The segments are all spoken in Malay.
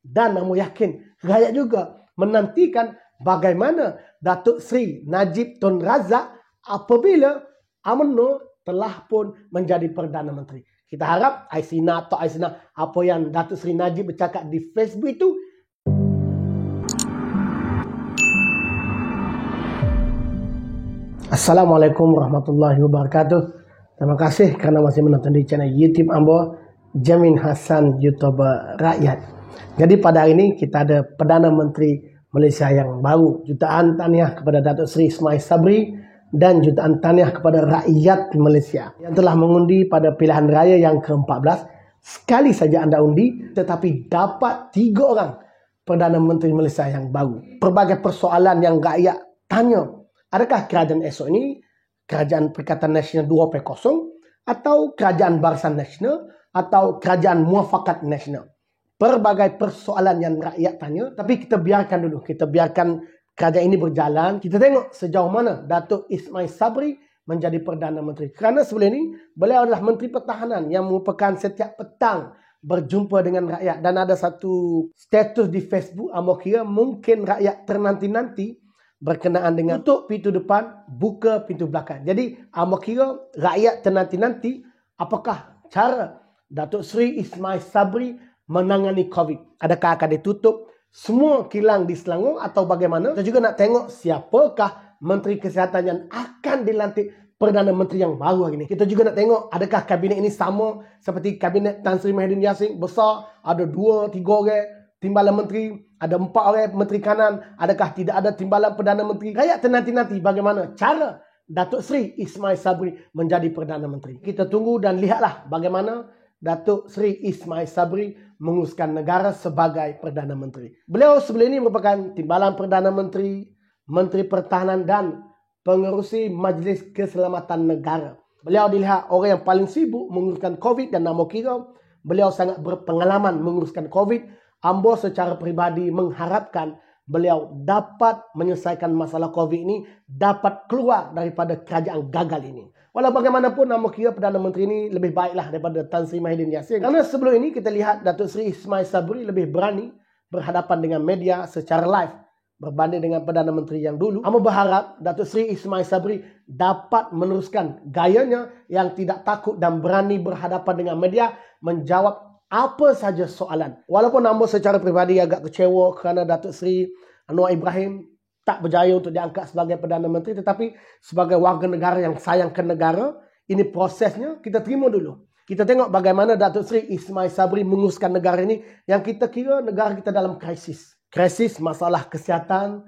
dan Amo yakin rakyat juga menantikan bagaimana Datuk Seri Najib Tun Razak apabila UMNO telah pun menjadi Perdana Menteri. Kita harap Aisina atau Aisina apa yang Datuk Seri Najib bercakap di Facebook itu Assalamualaikum warahmatullahi wabarakatuh. Terima kasih kerana masih menonton di channel YouTube Ambo Jamin Hassan YouTuber Rakyat. Jadi pada hari ini kita ada Perdana Menteri Malaysia yang baru. Jutaan tahniah kepada Datuk Seri Ismail Sabri dan jutaan tahniah kepada rakyat Malaysia yang telah mengundi pada pilihan raya yang ke-14. Sekali saja anda undi tetapi dapat 3 orang Perdana Menteri Malaysia yang baru. Pelbagai persoalan yang rakyat tanya. Adakah kerajaan esok ini Kerajaan Perikatan Nasional 2.0 atau Kerajaan Barisan Nasional atau Kerajaan Muafakat Nasional? Pelbagai persoalan yang rakyat tanya, tapi kita biarkan dulu. Kita biarkan kerajaan ini berjalan. Kita tengok sejauh mana Datuk Ismail Sabri menjadi Perdana Menteri. Kerana sebelum ini, beliau adalah Menteri Pertahanan yang merupakan setiap petang berjumpa dengan rakyat. Dan ada satu status di Facebook, Amo kira mungkin rakyat ternanti-nanti berkenaan dengan tutup pintu depan, buka pintu belakang. Jadi, Amo kira rakyat ternanti-nanti apakah cara Datuk Seri Ismail Sabri menangani COVID. Adakah akan ditutup semua kilang di Selangor atau bagaimana? Kita juga nak tengok siapakah Menteri Kesihatan yang akan dilantik Perdana Menteri yang baru hari ini. Kita juga nak tengok adakah kabinet ini sama seperti kabinet Tan Sri Muhyiddin Yassin, besar, ada 2-3 orang timbalan menteri, ada 4 orang menteri kanan, adakah tidak ada timbalan Perdana Menteri. Rakyat ternanti-nanti bagaimana cara Datuk Seri Ismail Sabri menjadi Perdana Menteri. Kita tunggu dan lihatlah bagaimana Datuk Seri Ismail Sabri menguruskan negara sebagai Perdana Menteri. Beliau sebelum ini merupakan timbalan Perdana Menteri, Menteri Pertahanan dan pengerusi Majlis Keselamatan Negara. Beliau dilihat orang yang paling sibuk menguruskan COVID dan Amo kira beliau sangat berpengalaman menguruskan COVID. Ambo secara peribadi mengharapkan beliau dapat menyelesaikan masalah COVID ini, dapat keluar daripada kerajaan gagal ini. Walau bagaimanapun, Amo kira Perdana Menteri ini lebih baiklah daripada Tan Sri Muhyiddin Yassin. Karena sebelum ini kita lihat Datuk Seri Ismail Sabri lebih berani berhadapan dengan media secara live berbanding dengan Perdana Menteri yang dulu. Amo berharap Datuk Seri Ismail Sabri dapat meneruskan gayanya yang tidak takut dan berani berhadapan dengan media, menjawab apa saja soalan. Walaupun Ambo secara peribadi agak kecewa kerana Datuk Seri Anwar Ibrahim tak berjaya untuk diangkat sebagai Perdana Menteri, tetapi sebagai warga negara yang sayang ke negara, ini prosesnya kita terima dulu. Kita tengok bagaimana Datuk Seri Ismail Sabri menguruskan negara ini yang kita kira negara kita dalam krisis. Krisis masalah kesihatan,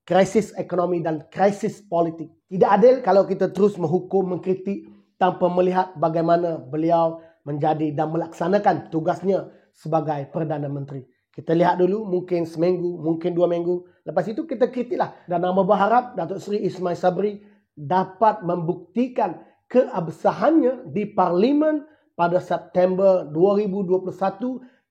krisis ekonomi dan krisis politik. Tidak adil kalau kita terus menghukum, mengkritik tanpa melihat bagaimana beliau menjadi dan melaksanakan tugasnya sebagai Perdana Menteri. Kita lihat dulu, mungkin seminggu, mungkin 2 minggu. Lepas itu kita kritiklah. Dan Amo berharap Datuk Seri Ismail Sabri dapat membuktikan keabsahannya di Parlimen pada September 2021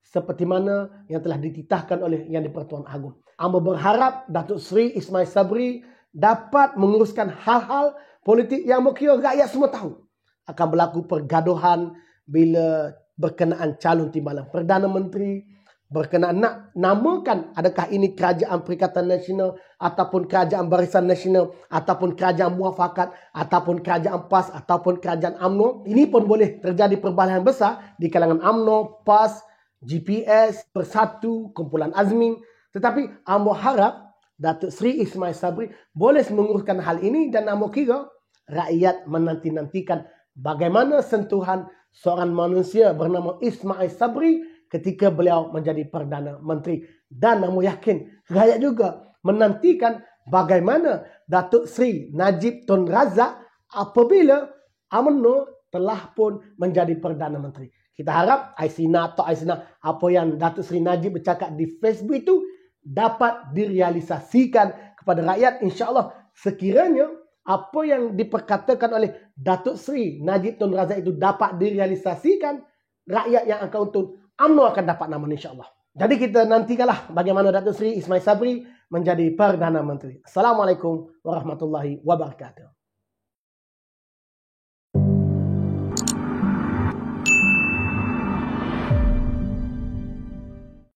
seperti mana yang telah dititahkan oleh Yang di-Pertuan Agong. Amo berharap Datuk Seri Ismail Sabri dapat menguruskan hal-hal politik yang mungkin rakyat semua tahu. Akan berlaku pergaduhan bila berkenaan calon timbalan Perdana Menteri, berkenaan nak namakan adakah ini Kerajaan Perikatan Nasional ataupun Kerajaan Barisan Nasional ataupun Kerajaan Muafakat ataupun Kerajaan PAS ataupun Kerajaan UMNO. Ini pun boleh terjadi perbalahan besar di kalangan UMNO, PAS, GPS, Bersatu, Kumpulan Azmin. Tetapi Amo harap Datuk Seri Ismail Sabri boleh menguruskan hal ini dan Amo kira rakyat menanti-nantikan bagaimana sentuhan seorang manusia bernama Ismail Sabri ketika beliau menjadi Perdana Menteri. Dan Amo yakin rakyat juga menantikan bagaimana Datuk Seri Najib Tun Razak apabila UMNO telah pun menjadi Perdana Menteri. Kita harap Aisina atau Aisina apa yang Datuk Seri Najib bercakap di Facebook itu dapat direalisasikan kepada rakyat. InsyaAllah sekiranya apa yang diperkatakan oleh Datuk Seri Najib Tun Razak itu dapat direalisasikan, rakyat yang akan untung, UMNO akan dapat nama insyaAllah. Jadi kita nantikanlah bagaimana Datuk Seri Ismail Sabri menjadi Perdana Menteri. Assalamualaikum warahmatullahi wabarakatuh.